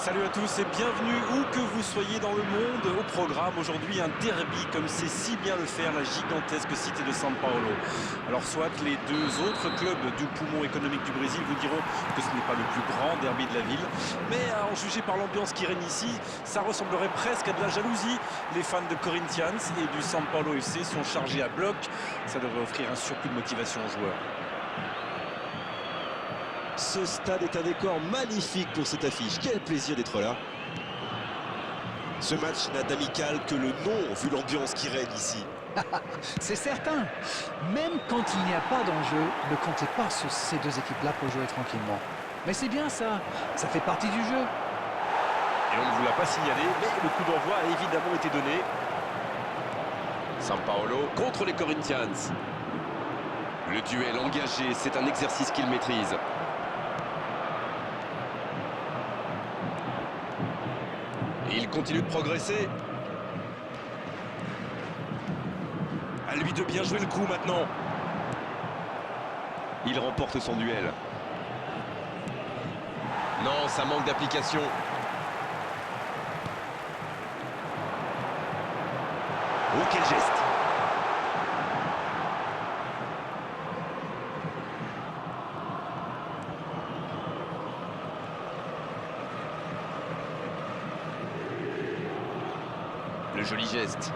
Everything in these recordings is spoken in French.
Salut à tous et bienvenue où que vous soyez dans le monde. Au programme aujourd'hui un derby comme sait si bien le faire la gigantesque cité de São Paulo. Alors soit les deux autres clubs du poumon économique du Brésil vous diront que ce n'est pas le plus grand derby de la ville, mais à en juger par l'ambiance qui règne ici, ça ressemblerait presque à de la jalousie. Les fans de Corinthians et du São Paulo FC sont chargés à bloc. Ça devrait offrir un surplus de motivation aux joueurs. Ce stade est un décor magnifique pour cette affiche. Quel plaisir d'être là. Ce match n'a d'amical que le nom, vu l'ambiance qui règne ici. C'est certain. Même quand il n'y a pas d'enjeu, ne comptez pas sur ces deux équipes-là pour jouer tranquillement. Mais c'est bien ça. Ça fait partie du jeu. Et on ne vous l'a pas signalé, mais le coup d'envoi a évidemment été donné. São Paulo contre les Corinthians. Le duel engagé, c'est un exercice qu'il maîtrise. Il continue de progresser. À lui de bien jouer le coup maintenant. Il remporte son duel. Non, ça manque d'application. Oh, quel geste! Le joli geste.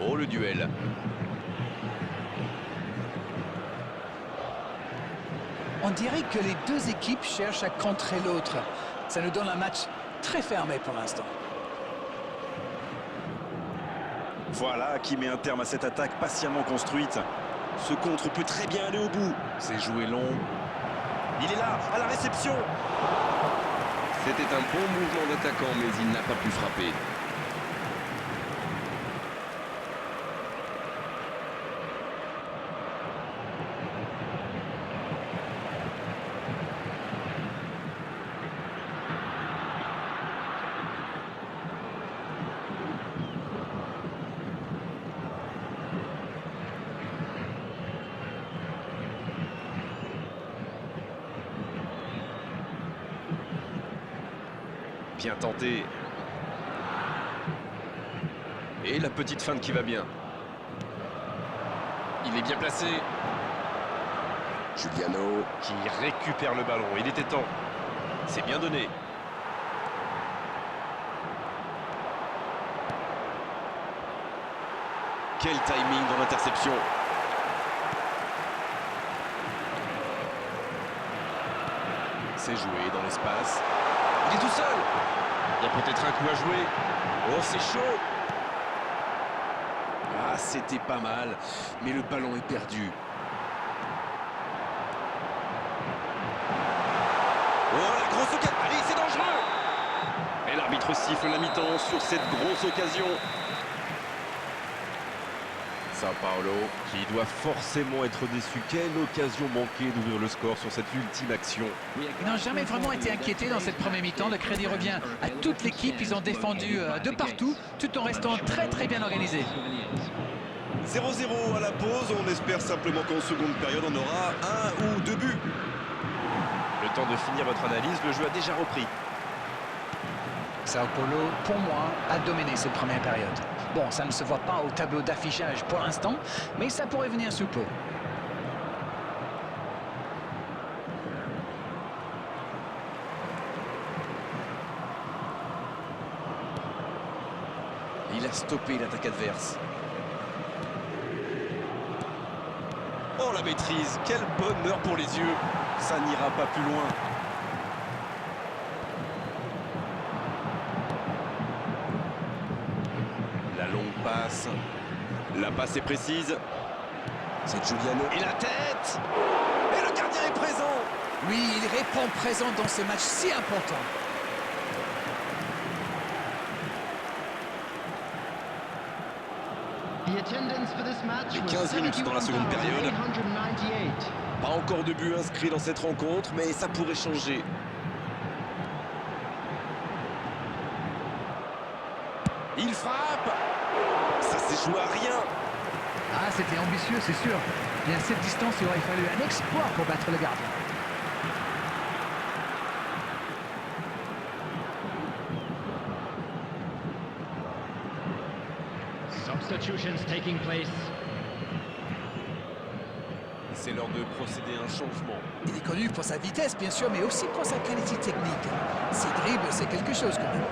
Oh, le duel. On dirait que les deux équipes cherchent à contrer l'autre. Ça nous donne un match très fermé pour l'instant. Voilà qui met un terme à cette attaque patiemment construite. Ce contre peut très bien aller au bout. C'est joué long. Il est là, à la réception. C'était un bon mouvement d'attaquant, mais il n'a pas pu frapper. Bien tenté. Et la petite feinte qui va bien. Il est bien placé. Juliano. Qui récupère le ballon. Il était temps. C'est bien donné. Quel timing dans l'interception. C'est joué dans l'espace. Il est tout seul. Il y a peut-être un coup à jouer. Oh, c'est chaud. Ah, c'était pas mal. Mais le ballon est perdu. Oh, la grosse occasion. Allez, c'est dangereux. Et l'arbitre siffle la mi-temps sur cette grosse occasion. São Paulo qui doit forcément être déçu. Quelle occasion manquée d'ouvrir le score sur cette ultime action. Ils n'ont jamais vraiment été inquiétés dans cette première mi-temps. Le crédit revient à toute l'équipe. Ils ont défendu de partout, tout en restant très bien organisés. 0-0 à la pause. On espère simplement qu'en seconde période, on aura un ou deux buts. Le temps de finir votre analyse, le jeu a déjà repris. São Paulo, pour moi, a dominé cette première période. Bon, ça ne se voit pas au tableau d'affichage pour l'instant, mais ça pourrait venir sous peu. Il a stoppé l'attaque adverse. Oh, la maîtrise. Quel bonheur pour les yeux. Ça n'ira pas plus loin. La longue passe. La passe est précise. C'est Juliano. Et la tête. Et le gardien est présent. Oui, il répond présent dans ce match si important. Les 15 minutes dans la seconde période. Pas encore de but inscrit dans cette rencontre, mais ça pourrait changer. Il frappe. Ça s'est joué à rien. Ah, c'était ambitieux, c'est sûr. Bien, cette distance, il aurait fallu un exploit pour battre le gardien. Substitutions taking place. C'est l'heure de procéder à un changement. Il est connu pour sa vitesse, bien sûr, mais aussi pour sa qualité technique. Ses dribbles, c'est quelque chose quand même.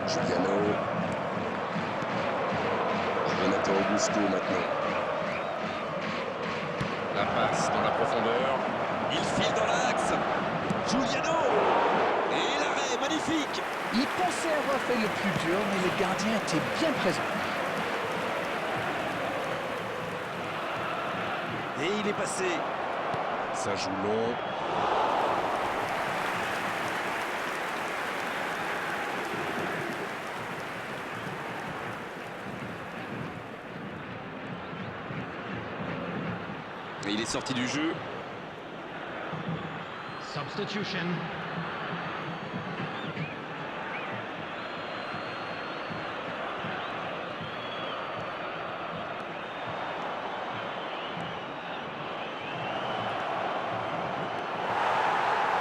Giuliano. Renato Augusto maintenant. La passe dans la profondeur. Il file dans l'axe. Giuliano. Et l'arrêt, magnifique. Il pensait avoir fait le plus dur, mais le gardien était bien présent. Et il est passé. Ça joue long. Et il est sorti du jeu. Substitution.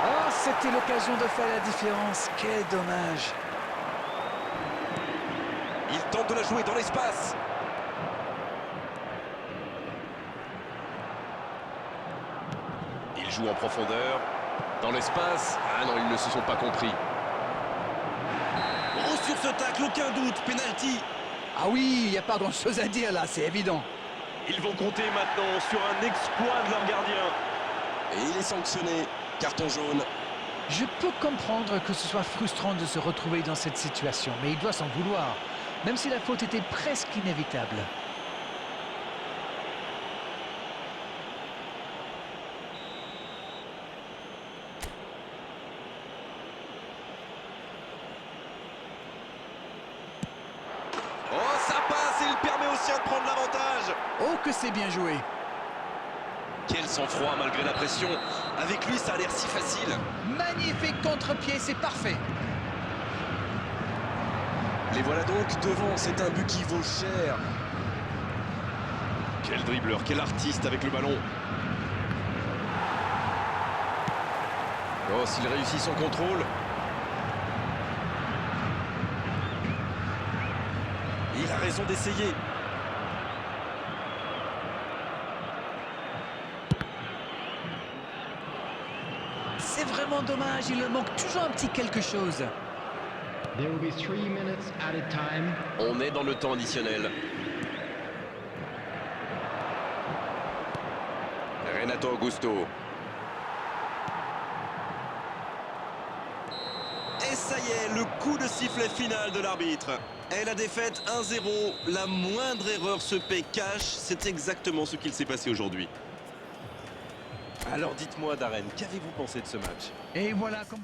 Oh, c'était l'occasion de faire la différence. Quel dommage. Il tente de la jouer dans l'espace. Il joue en profondeur. Dans l'espace. Ah non, ils ne se sont pas compris. Oh, sur ce tacle, aucun doute. Penalty. Ah oui, il n'y a pas grand-chose à dire là, c'est évident. Ils vont compter maintenant sur un exploit de leur gardien. Et il est sanctionné. Carton jaune. Je peux comprendre que ce soit frustrant de se retrouver dans cette situation, mais il doit s'en vouloir, même si la faute était presque inévitable. Oh, ça passe et il permet aux siens de prendre l'avantage. Oh, que c'est bien joué. Quel sang-froid malgré la pression. Avec lui, ça a l'air si facile. Magnifique contre-pied, c'est parfait. Les voilà donc devant. C'est un but qui vaut cher. Quel dribbleur, quel artiste avec le ballon. Oh, s'il réussit son contrôle. Il a raison d'essayer. C'est vraiment dommage, il leur manque toujours un petit quelque chose. There will be 3 minutes added time. On est dans le temps additionnel. Renato Augusto. Et ça y est, le coup de sifflet final de l'arbitre. Et la défaite 1-0, la moindre erreur se paie cash. C'est exactement ce qu'il s'est passé aujourd'hui. Alors dites-moi, Darren, qu'avez-vous pensé de ce match? Et voilà comme...